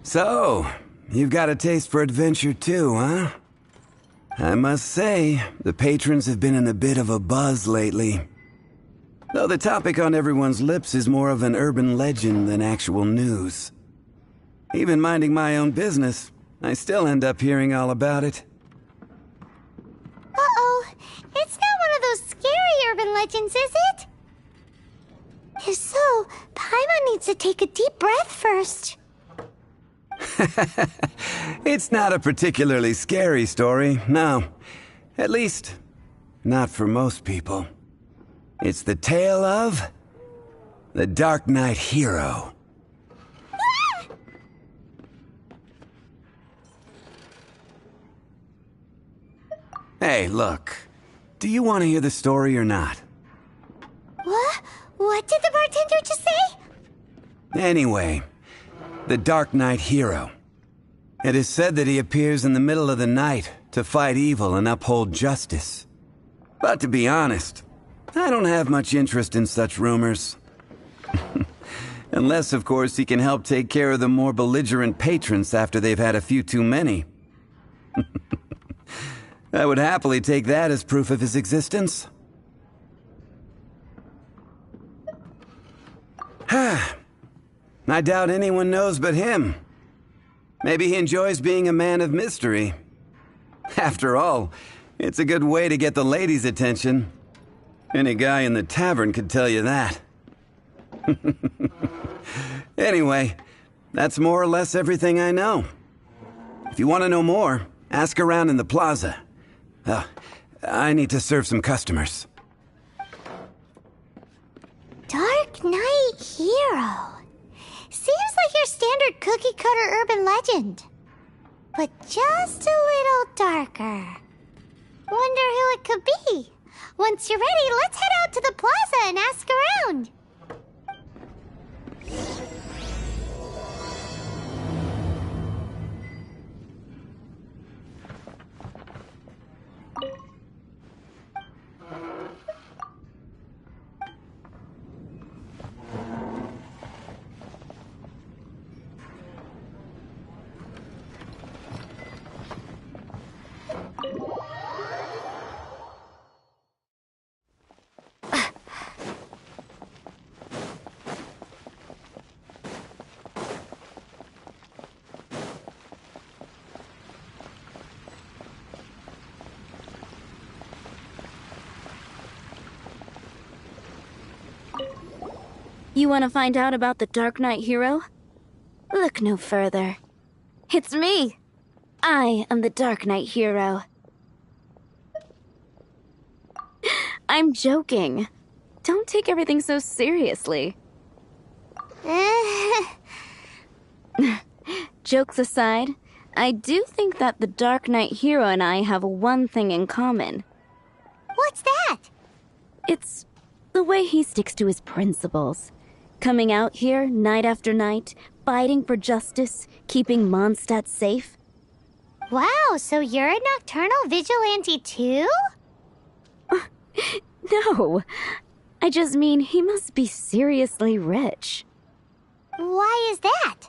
So, you've got a taste for adventure too, huh? I must say, the patrons have been in a bit of a buzz lately. Though the topic on everyone's lips is more of an urban legend than actual news. Even minding my own business, I still end up hearing all about it. Uh-oh, it's not one of those scary urban legends, is it? If so, Paimon needs to take a deep breath first. It's not a particularly scary story, no. At least, not for most people. It's the tale of the Darknight hero. Hey, look. Do you want to hear the story or not? What? What did the bartender just say? Anyway, the Darknight hero. It is said that he appears in the middle of the night to fight evil and uphold justice. But to be honest, I don't have much interest in such rumors. Unless, of course, he can help take care of the more belligerent patrons after they've had a few too many. I would happily take that as proof of his existence. I doubt anyone knows but him. Maybe he enjoys being a man of mystery. After all, it's a good way to get the ladies' attention. Any guy in the tavern could tell you that. Anyway, that's more or less everything I know. If you want to know more, ask around in the plaza. I need to serve some customers. Darknight hero. Seems like your standard cookie-cutter urban legend. But just a little darker. Wonder who it could be. Once you're ready, let's head out to the plaza and ask around. You want to find out about the Darknight hero? Look no further. It's me! I am the Darknight hero. I'm joking. Don't take everything so seriously. Jokes aside, I do think that the Darknight hero and I have one thing in common. What's that? It's the way he sticks to his principles. Coming out here night after night, fighting for justice, keeping Mondstadt safe. Wow, so you're a nocturnal vigilante too? No, I just mean he must be seriously rich. Why is that?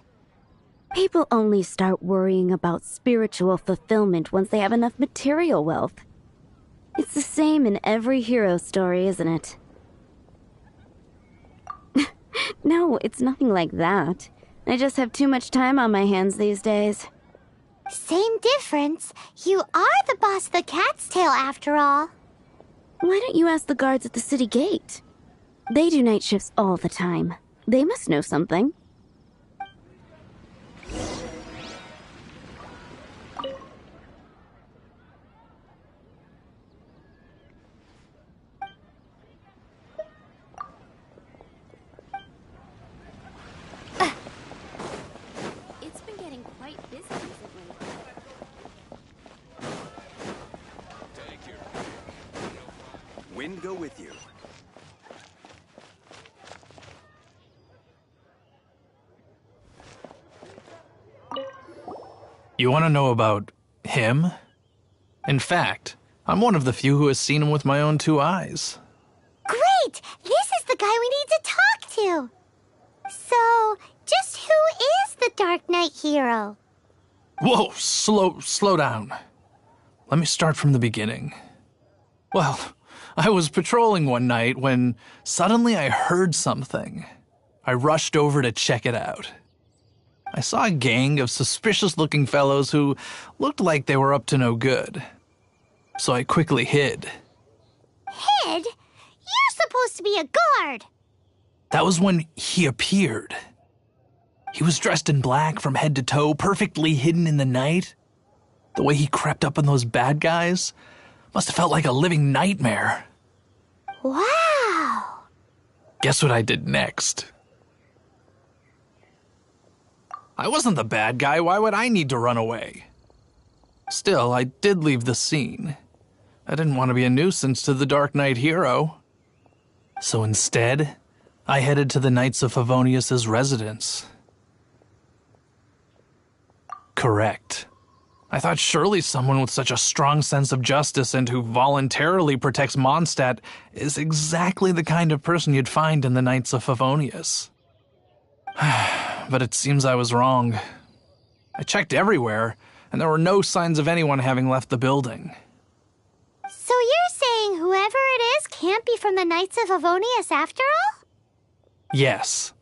People only start worrying about spiritual fulfillment once they have enough material wealth. It's the same in every hero story, isn't it? No, it's nothing like that. I just have too much time on my hands these days. Same difference. You are the boss of the Cat's Tail after all. Why don't you ask the guards at the city gate? They do night shifts all the time. They must know something. It's been getting quite busy recently. Thank you. Wind go with you. You want to know about him? In fact, I'm one of the few who has seen him with my own two eyes. Great! This is the guy we need to talk to! So, just who is the the Darknight hero? Whoa, slow down. Let me start from the beginning. Well, I was patrolling one night when suddenly I heard something. I rushed over to check it out. I saw a gang of suspicious-looking fellows who looked like they were up to no good. So I quickly hid. Hid? You're supposed to be a guard! That was when he appeared. He was dressed in black from head to toe, perfectly hidden in the night. The way he crept up on those bad guys must have felt like a living nightmare. Wow! Guess what I did next? I wasn't the bad guy. Why would I need to run away? Still, I did leave the scene. I didn't want to be a nuisance to the Darknight hero. So instead, I headed to the Knights of Favonius' residence. Correct. I thought surely someone with such a strong sense of justice and who voluntarily protects Mondstadt is exactly the kind of person you'd find in the Knights of Favonius. But it seems I was wrong. I checked everywhere, and there were no signs of anyone having left the building. So you're saying whoever it is can't be from the Knights of Favonius after all? Yes.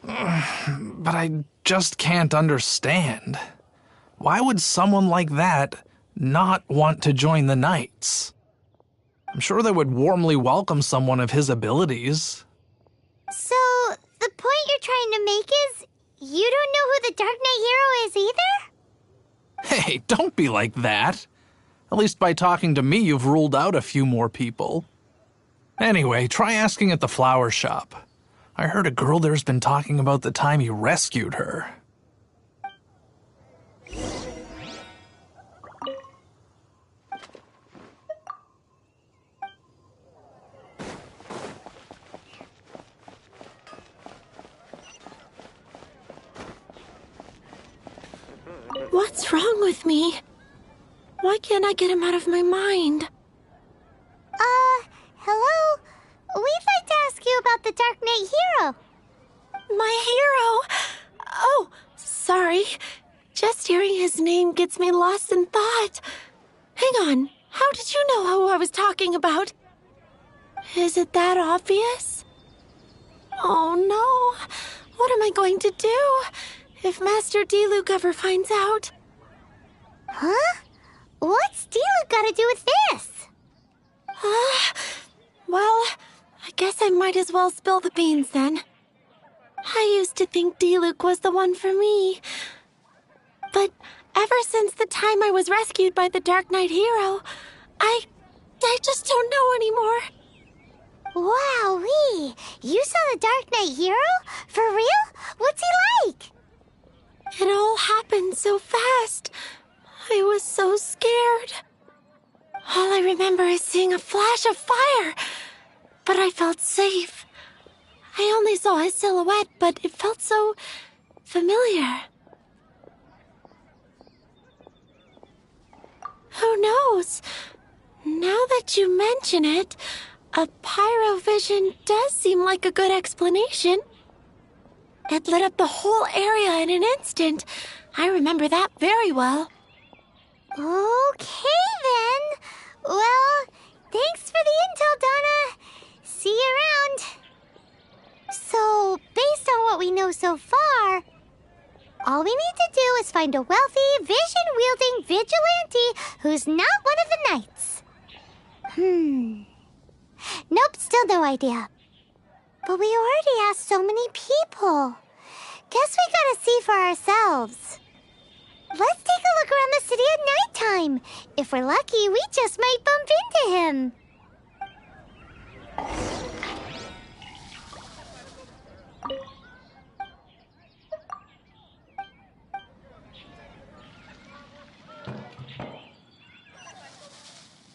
But I just can't understand. Why would someone like that not want to join the Knights? I'm sure they would warmly welcome someone of his abilities. So, the point you're trying to make is you don't know who the Darknight hero is either? Hey, don't be like that. At least by talking to me, you've ruled out a few more people. Anyway, try asking at the flower shop. I heard a girl there's been talking about the time you rescued her. What's wrong with me? Why can't I get him out of my mind? Hello? We'd like to ask you about the Darknight hero. My hero! Oh, sorry. Just hearing his name gets me lost in thought. Hang on, how did you know who I was talking about? Is it that obvious? Oh no, what am I going to do if Master Diluc ever finds out? Huh? What's Diluc got to do with this? Well, I guess I might as well spill the beans then. I used to think Diluc was the one for me. But ever since the time I was rescued by the Darknight hero, I just don't know anymore. Wowee! You saw the Darknight hero? For real? What's he like? It all happened so fast. I was so scared. All I remember is seeing a flash of fire, but I felt safe. I only saw his silhouette, but it felt so familiar. Who knows? Now that you mention it, a pyrovision does seem like a good explanation. It lit up the whole area in an instant. I remember that very well. Okay then. Well, thanks for the intel, Donna. See you around. So, based on what we know so far, all we need to do is find a wealthy, vision-wielding vigilante who's not one of the knights. Nope, still no idea. But we already asked so many people. Guess we gotta see for ourselves. Let's take a look around the city at nighttime. If we're lucky, we just might bump into him.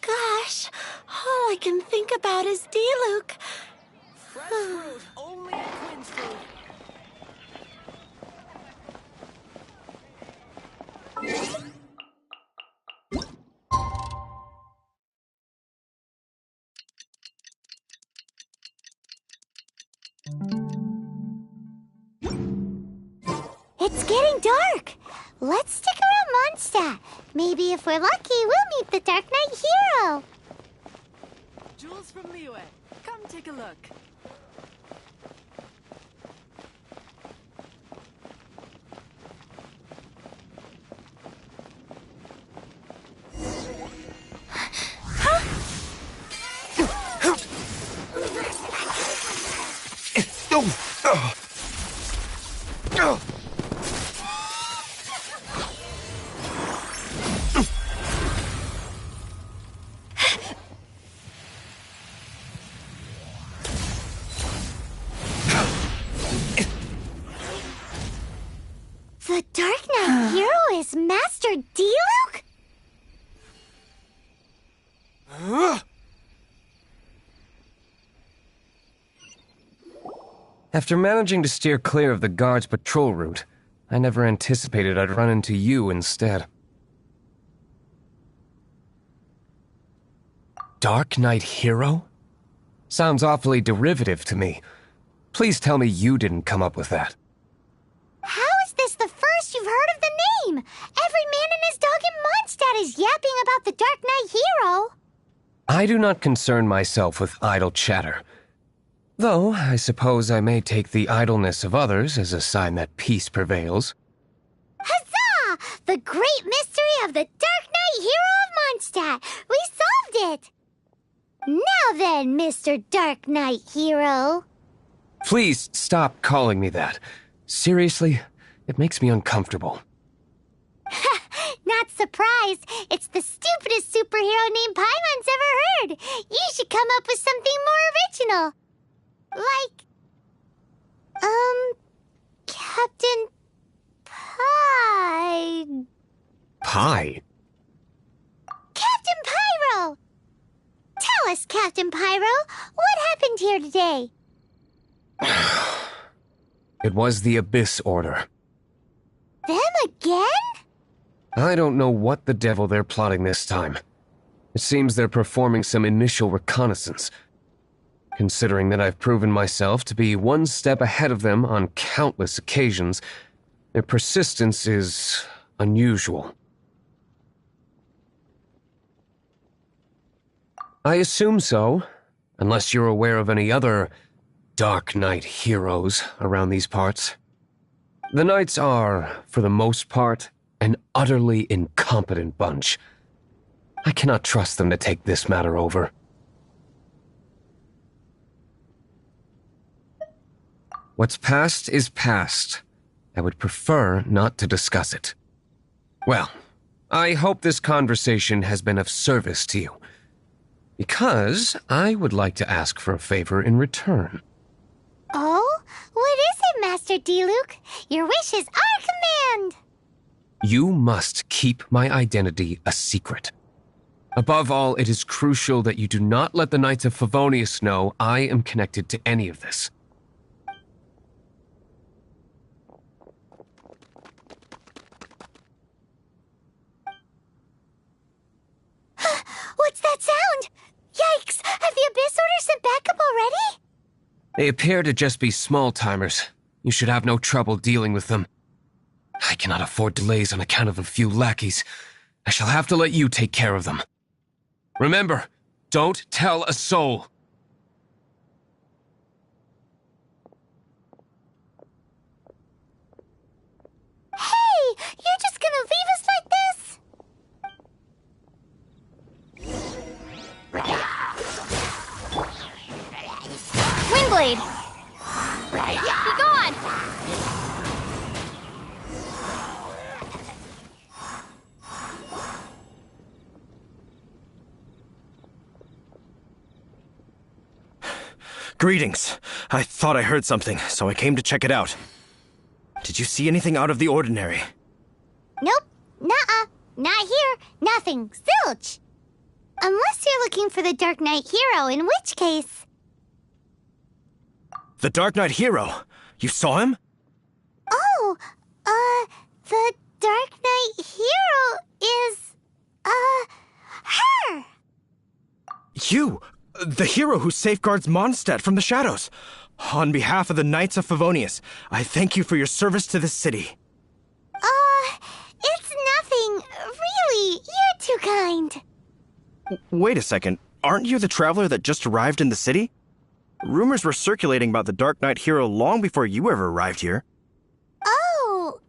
Gosh, all I can think about is Diluc. Fresh fruit, only at Quinn's Food. It's getting dark. Let's stick around Mondstadt. Maybe if we're lucky, we'll meet the Darknight hero. Jewels from Liyue. Come take a look. The Darknight hero is Master Diluc? After managing to steer clear of the guard's patrol route, I never anticipated I'd run into you instead. Darknight hero? Sounds awfully derivative to me. Please tell me you didn't come up with that. How is this the first you've heard of the name? Every man and his dog in Mondstadt is yapping about the Darknight hero. I do not concern myself with idle chatter. Though, I suppose I may take the idleness of others as a sign that peace prevails. Huzzah! The great mystery of the Darknight hero of Mondstadt! We solved it! Now then, Mr. Darknight hero. Please stop calling me that. Seriously, it makes me uncomfortable. Not surprised. It's the stupidest superhero name Paimon's ever heard. You should come up with something more original. Like, Captain Pie. Pie? Captain Pyro! Tell us, Captain Pyro, what happened here today? It was the Abyss Order. Them again? I don't know what the devil they're plotting this time. It seems they're performing some initial reconnaissance. Considering that I've proven myself to be one step ahead of them on countless occasions, their persistence is unusual. I assume so, unless you're aware of any other Darknight heroes around these parts. The Knights are, for the most part, an utterly incompetent bunch. I cannot trust them to take this matter over. What's past is past. I would prefer not to discuss it. Well, I hope this conversation has been of service to you. Because I would like to ask for a favor in return. Oh? What is it, Master Diluc? Your wish is our command! You must keep my identity a secret. Above all, it is crucial that you do not let the Knights of Favonius know I am connected to any of this. What's that sound? Yikes! Have the Abyss Order sent backup already? They appear to just be small-timers. You should have no trouble dealing with them. I cannot afford delays on account of a few lackeys. I shall have to let you take care of them. Remember, don't tell a soul. Hey! You're just gonna leave us like this? Windblade! Be gone! Greetings. I thought I heard something, so I came to check it out. Did you see anything out of the ordinary? Nope. Nuh-uh. Not here. Nothing. Zilch. Unless you're looking for the Darknight hero, in which case... The Darknight hero? You saw him? Oh, the Darknight hero is, her! You! The hero who safeguards Mondstadt from the shadows. On behalf of the Knights of Favonius, I thank you for your service to this city. Wait a second. Aren't you the traveler that just arrived in the city? Rumors were circulating about the Darknight hero long before you ever arrived here. Oh,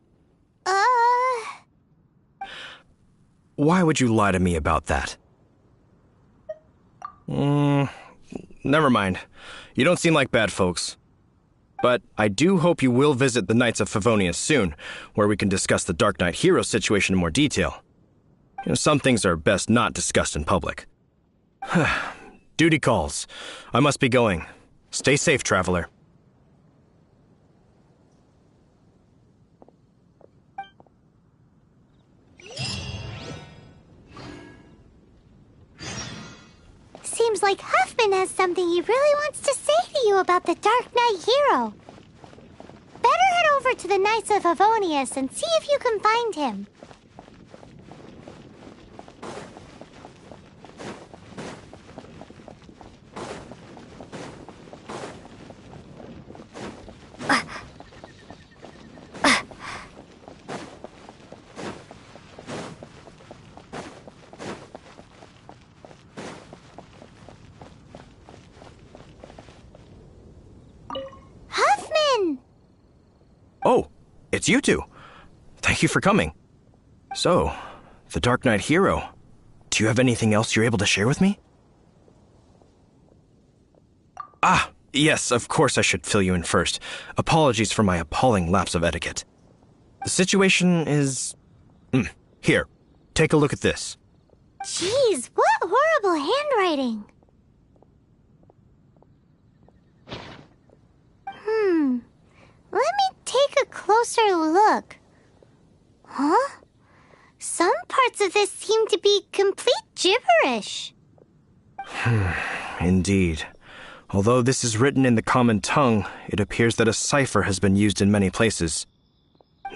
Why would you lie to me about that? Never mind. You don't seem like bad folks. But I do hope you will visit the Knights of Favonius soon, where we can discuss the Darknight hero situation in more detail. Some things are best not discussed in public. Duty calls. I must be going. Stay safe, traveler. seems like Huffman has something he really wants to say to you about the Darknight hero. Better head over to the Knights of Favonius and see if you can find him. Oh, it's you two. Thank you for coming. So, the Darknight hero. Do you have anything else you're able to share with me? Ah, yes, of course I should fill you in first. Apologies for my appalling lapse of etiquette. The situation is... Here, take a look at this. Jeez, what horrible handwriting. Let me take a closer look. Huh? Some parts of this seem to be complete gibberish. Indeed. Although this is written in the common tongue, it appears that a cipher has been used in many places.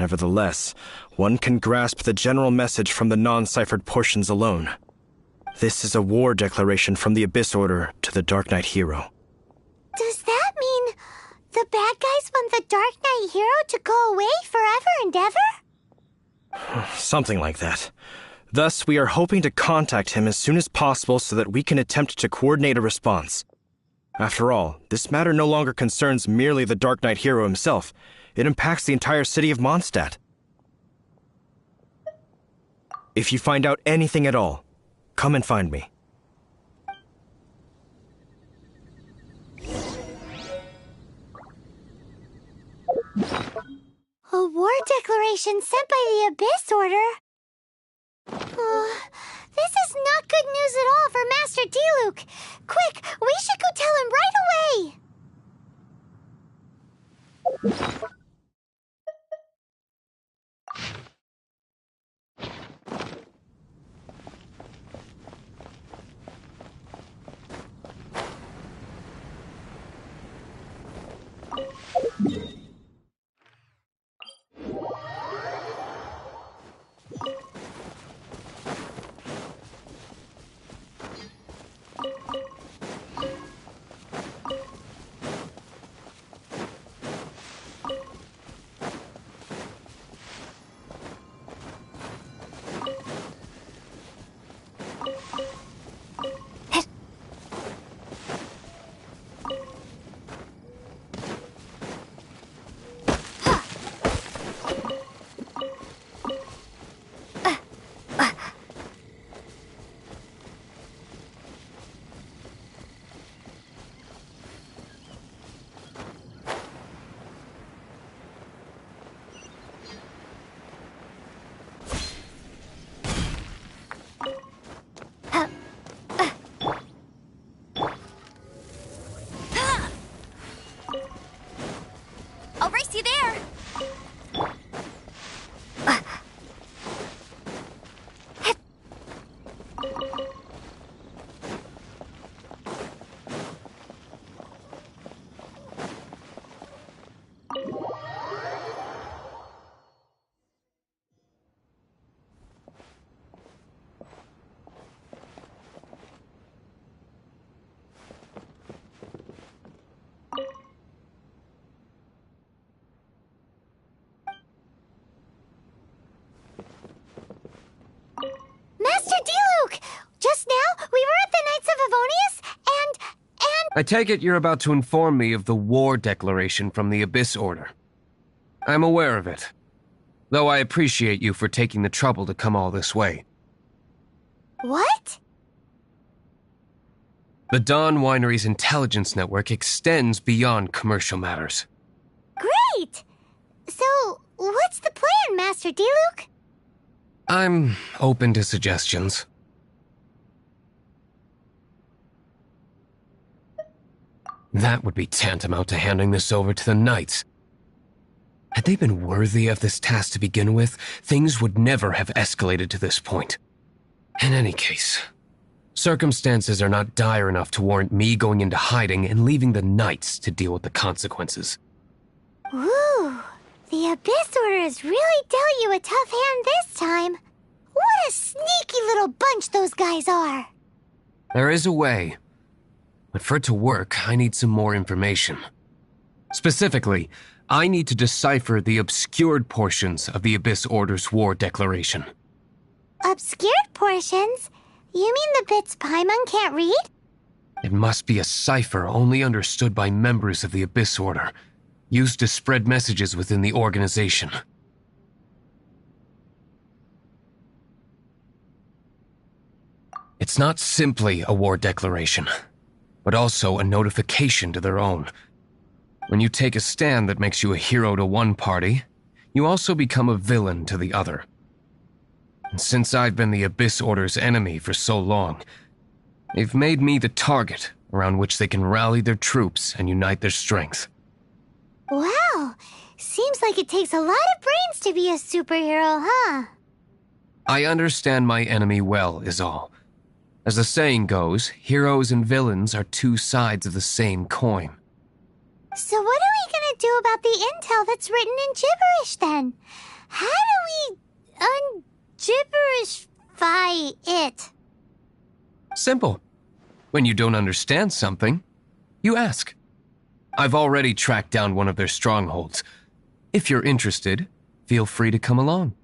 Nevertheless, one can grasp the general message from the non-ciphered portions alone. This is a war declaration from the Abyss Order to the Darknight hero. Does that mean the bad guys want the Darknight hero to go away forever and ever? Something like that. Thus, we are hoping to contact him as soon as possible so that we can attempt to coordinate a response. After all, this matter no longer concerns merely the Darknight hero himself. It impacts the entire city of Mondstadt. If you find out anything at all, come and find me. A war declaration sent by the Abyss Order? This is not good news at all for Master Diluc. Quick, we should go tell him right away! I take it you're about to inform me of the war declaration from the Abyss Order. I'm aware of it, though I appreciate you for taking the trouble to come all this way. What? The Dawn Winery's intelligence network extends beyond commercial matters. Great! So, what's the plan, Master Diluc? I'm open to suggestions. That would be tantamount to handing this over to the Knights. Had they been worthy of this task to begin with, things would never have escalated to this point. In any case, circumstances are not dire enough to warrant me going into hiding and leaving the Knights to deal with the consequences. Ooh, the Abyss Order has really dealt you a tough hand this time. What a sneaky little bunch those guys are. There is a way, but for it to work, I need some more information. Specifically, I need to decipher the obscured portions of the Abyss Order's war declaration. Obscured portions? You mean the bits Paimon can't read? It must be a cipher only understood by members of the Abyss Order, used to spread messages within the organization. It's not simply a war declaration, but also a notification to their own. When you take a stand that makes you a hero to one party, you also become a villain to the other. And since I've been the Abyss Order's enemy for so long, they've made me the target around which they can rally their troops and unite their strength. Wow, seems like it takes a lot of brains to be a superhero, huh? I understand my enemy well, is all. As the saying goes, heroes and villains are two sides of the same coin. So what are we gonna do about the intel that's written in gibberish, then? How do we un-gibberishify it? Simple. When you don't understand something, you ask. I've already tracked down one of their strongholds. If you're interested, feel free to come along.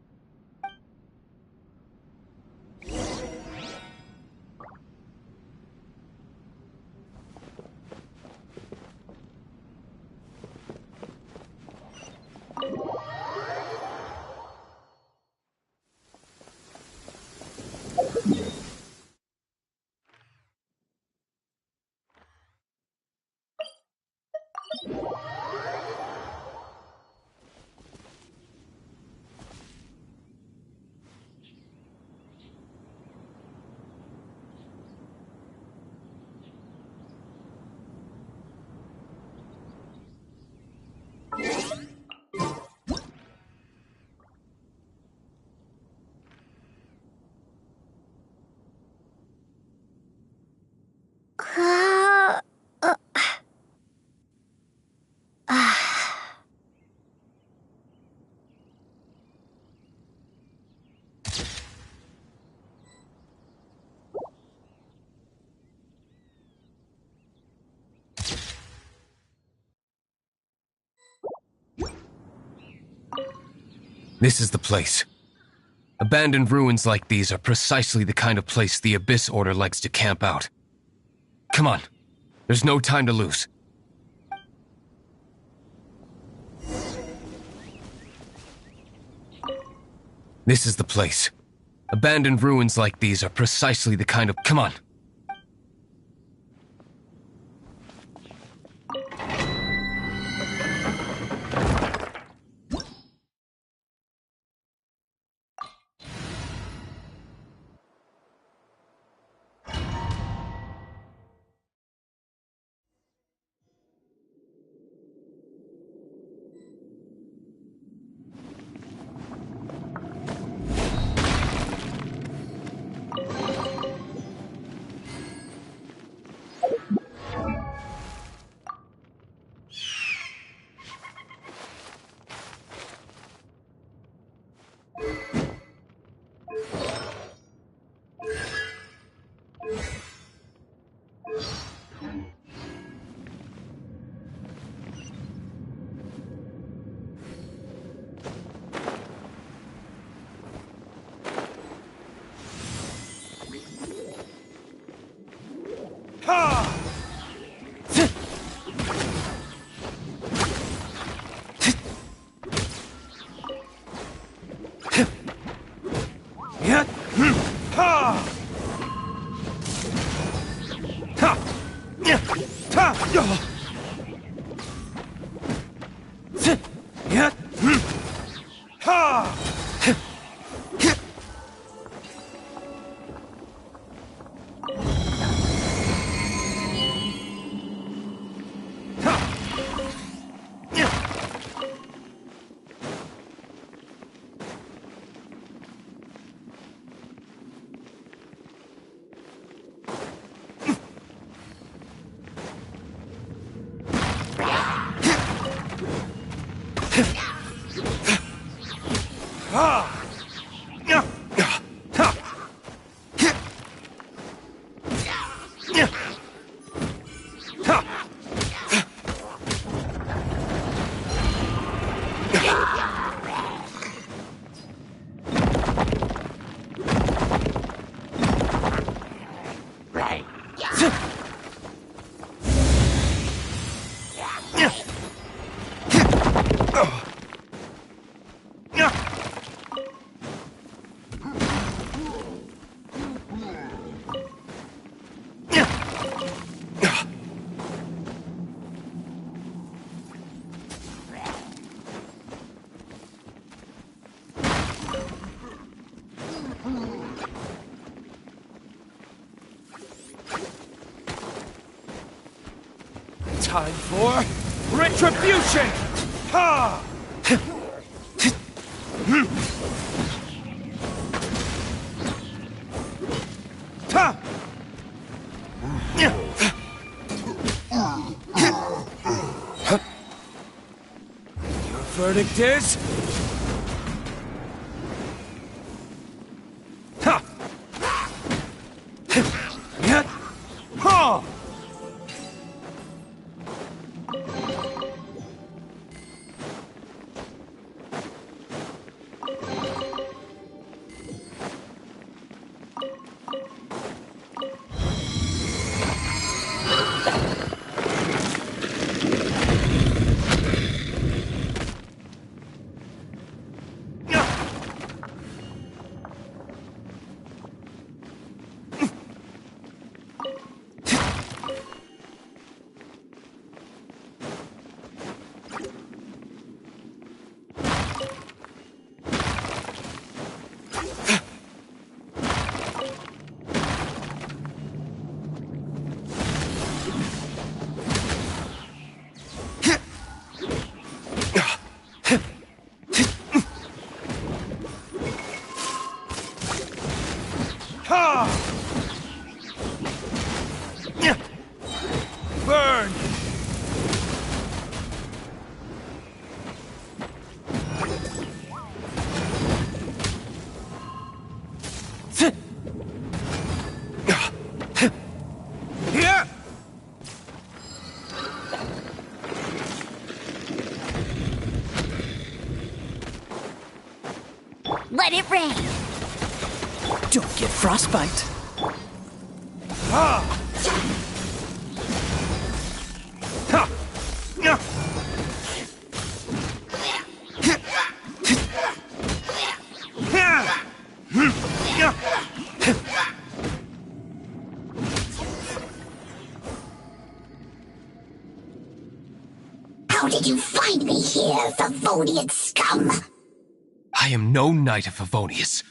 This is the place. Abandoned ruins like these are precisely the kind of place the Abyss Order likes to camp out. Come on. There's no time to lose. This is the place. Abandoned ruins like these are precisely the kind of... Come on. Time for retribution! Ha! Ta! Your verdict is? Ha! Yet! Ha! Burn! Here! Let it rain. Don't get frostbite. Ha! Yeah. How did you find me here, Favonian scum? I am no knight of Favonius.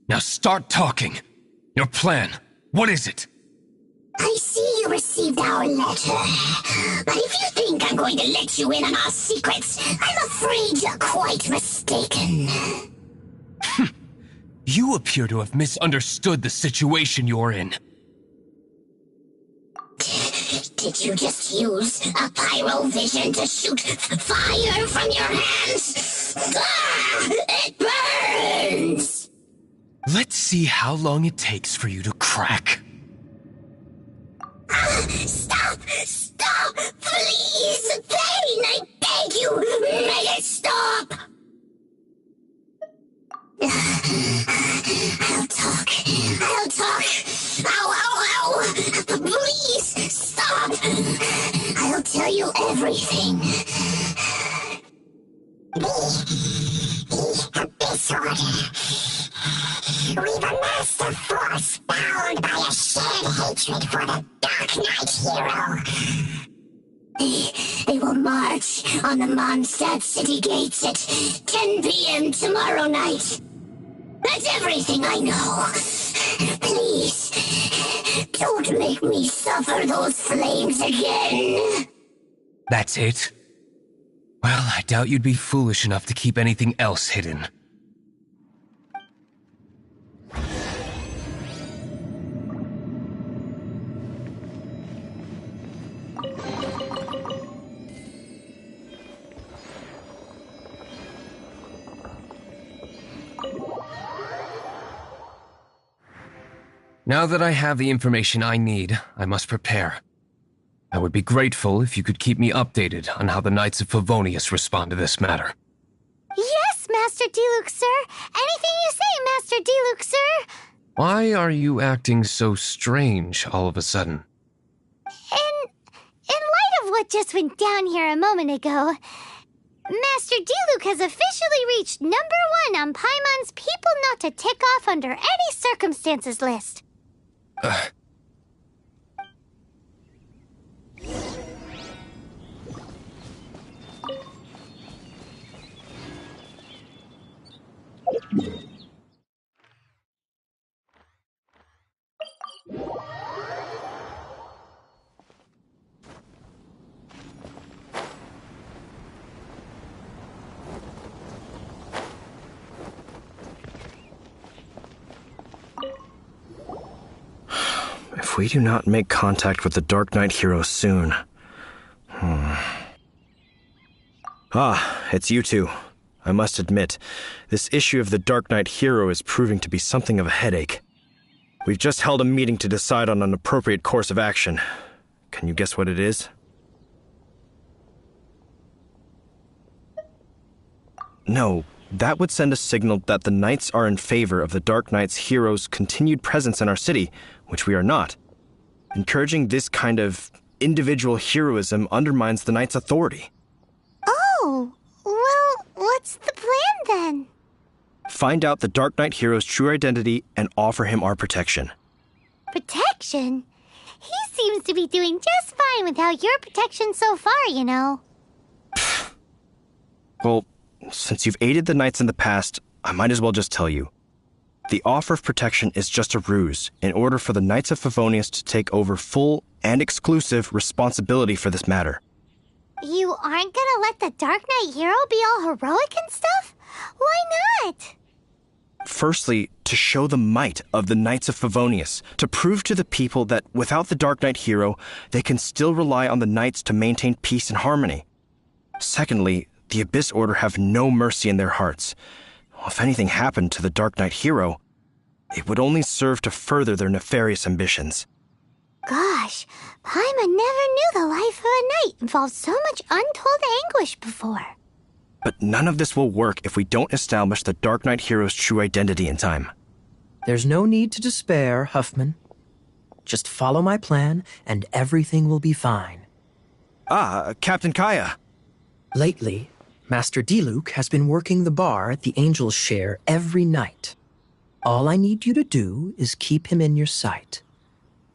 Now start talking. Your plan, what is it? I see you received our letter. But if you think I'm going to let you in on our secrets, I'm afraid you're quite mistaken. You appear to have misunderstood the situation you're in. Did you just use a pyrovision to shoot fire from your hands? Ah, it burns! Let's see how long it takes for you to crack. Stop! Stop! Please! Pain! I beg you! Make it stop! I'll talk. I'll talk. Ow, ow, ow! Please, stop! I'll tell you everything. Be a disorder. We've amassed is the force bound by a shared hatred for the Darknight hero. They will march on the Mondstadt city gates at 10 p.m. tomorrow night. That's everything I know. Please, don't make me suffer those flames again. That's it? Well, I doubt you'd be foolish enough to keep anything else hidden. Now that I have the information I need, I must prepare. I would be grateful if you could keep me updated on how the Knights of Favonius respond to this matter. Yes, Master Diluc, sir. Anything you say, Master Diluc, sir. Why are you acting so strange all of a sudden? In light of what just went down here a moment ago, Master Diluc has officially reached #1 on Paimon's people not to tick off under any circumstances list. If we do not make contact with the Darknight hero soon... Ah, it's you two. I must admit, this issue of the Darknight hero is proving to be something of a headache. We've just held a meeting to decide on an appropriate course of action. Can you guess what it is? No, that would send a signal that the Knights are in favor of the Darknight's hero's continued presence in our city, which we are not. Encouraging this kind of individual heroism undermines the Knights' authority. Oh, well, what's the plan then? Find out the Darknight hero's true identity and offer him our protection. Protection? He seems to be doing just fine without your protection so far, you know. Well, since you've aided the Knights in the past, I might as well just tell you. The offer of protection is just a ruse in order for the Knights of Favonius to take over full and exclusive responsibility for this matter. You aren't gonna let the Darknight hero be all heroic and stuff? Why not? Firstly, to show the might of the Knights of Favonius, to prove to the people that without the Darknight hero, they can still rely on the Knights to maintain peace and harmony. Secondly, the Abyss Order have no mercy in their hearts. If anything happened to the Darknight hero, it would only serve to further their nefarious ambitions. Gosh, Paimon never knew the life of a knight involved so much untold anguish before. But none of this will work if we don't establish the Darknight hero's true identity in time. There's no need to despair, Huffman. Just follow my plan, and everything will be fine. Ah, Captain Kaya. Lately, Master Diluc has been working the bar at the Angel's Share every night. All I need you to do is keep him in your sight.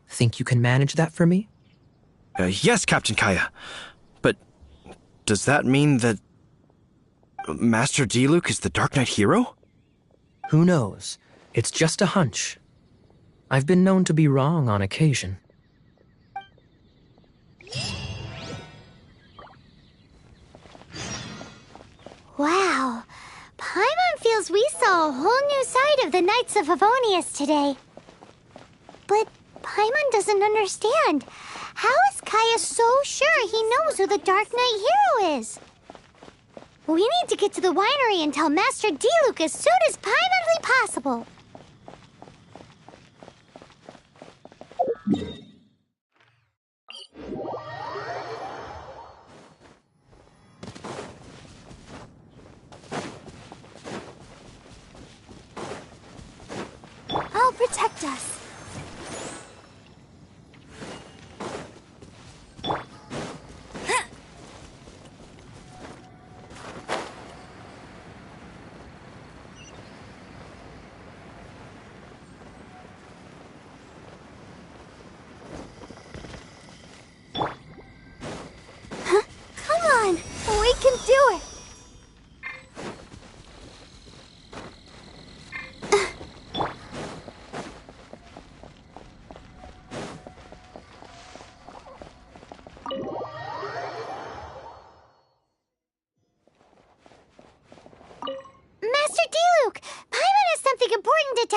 Think you can manage that for me? Yes, Captain Kaya. But does that mean that Master Diluc is the Darknight hero? Who knows? It's just a hunch. I've been known to be wrong on occasion. Wow, Paimon feels we saw a whole new side of the Knights of Favonius today. But Paimon doesn't understand. How is Kaya so sure he knows who the Darknight hero is? We need to get to the winery and tell Master Diluc as soon as humanly possible. I'll protect us.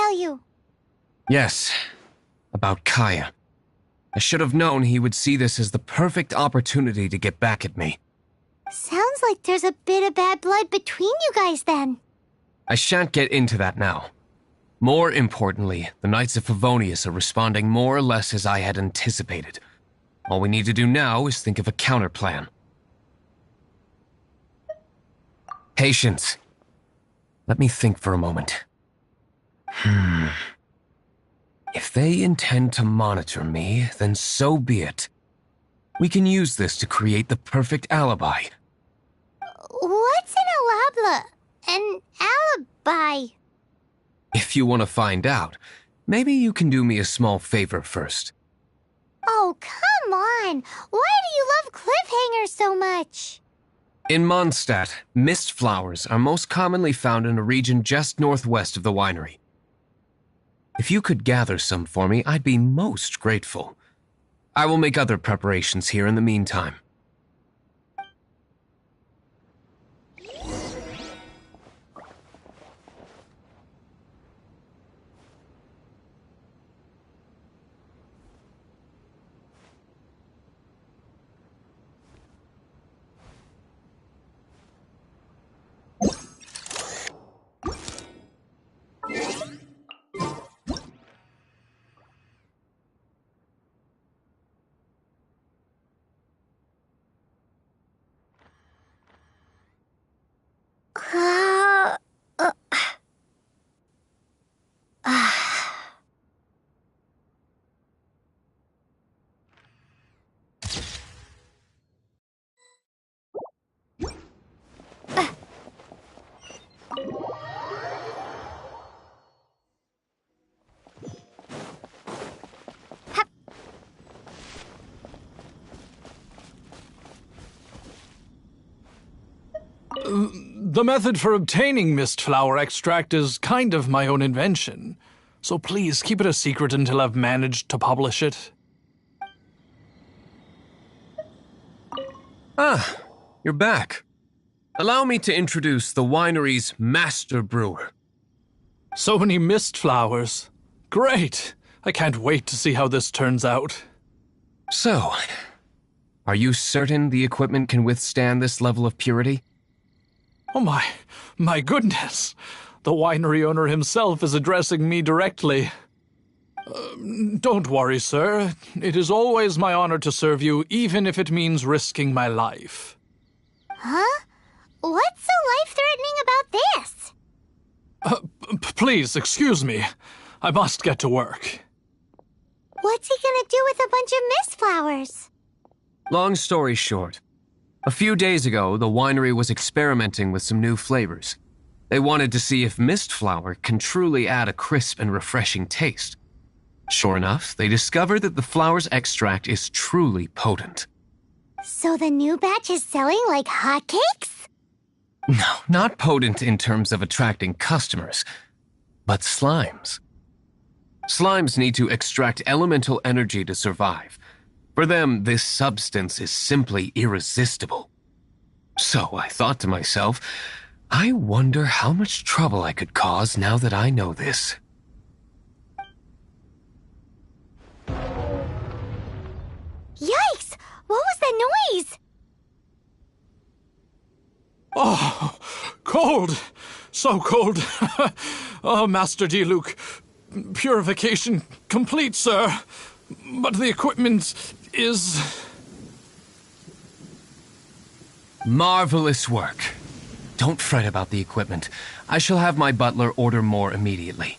tell you? Yes, about Kaya. I should have known he would see this as the perfect opportunity to get back at me. Sounds like there's a bit of bad blood between you guys then. I shan't get into that now. More importantly, the Knights of Favonius are responding more or less as I had anticipated. All we need to do now is think of a counterplan. Patience. Let me think for a moment. If they intend to monitor me, then so be it. We can use this to create the perfect alibi. What's an alibi? If you want to find out, maybe you can do me a small favor first. Oh, come on! Why do you love cliffhangers so much? In Mondstadt, mist flowers are most commonly found in a region just northwest of the winery. If you could gather some for me, I'd be most grateful. I will make other preparations here in the meantime. The method for obtaining mist flower extract is kind of my own invention, so please keep it a secret until I've managed to publish it. Ah, you're back. Allow me to introduce the winery's master brewer. So many mist flowers. Great! I can't wait to see how this turns out. So, are you certain the equipment can withstand this level of purity? Oh my goodness! The winery owner himself is addressing me directly. Don't worry, sir. It is always my honor to serve you, even if it means risking my life. Huh? What's so life-threatening about this? Please, excuse me. I must get to work. What's he gonna do with a bunch of mist flowers? Long story short, a few days ago, the winery was experimenting with some new flavors. They wanted to see if mist flower can truly add a crisp and refreshing taste. Sure enough, they discovered that the flower's extract is truly potent. So the new batch is selling like hotcakes? No, not potent in terms of attracting customers, but slimes. Slimes need to extract elemental energy to survive. For them, this substance is simply irresistible. So I thought to myself, I wonder how much trouble I could cause now that I know this. Yikes! What was that noise? Oh, cold! So cold! Oh, Master Diluc, purification complete, sir. But the equipment is... Marvelous work. Don't fret about the equipment. I shall have my butler order more immediately.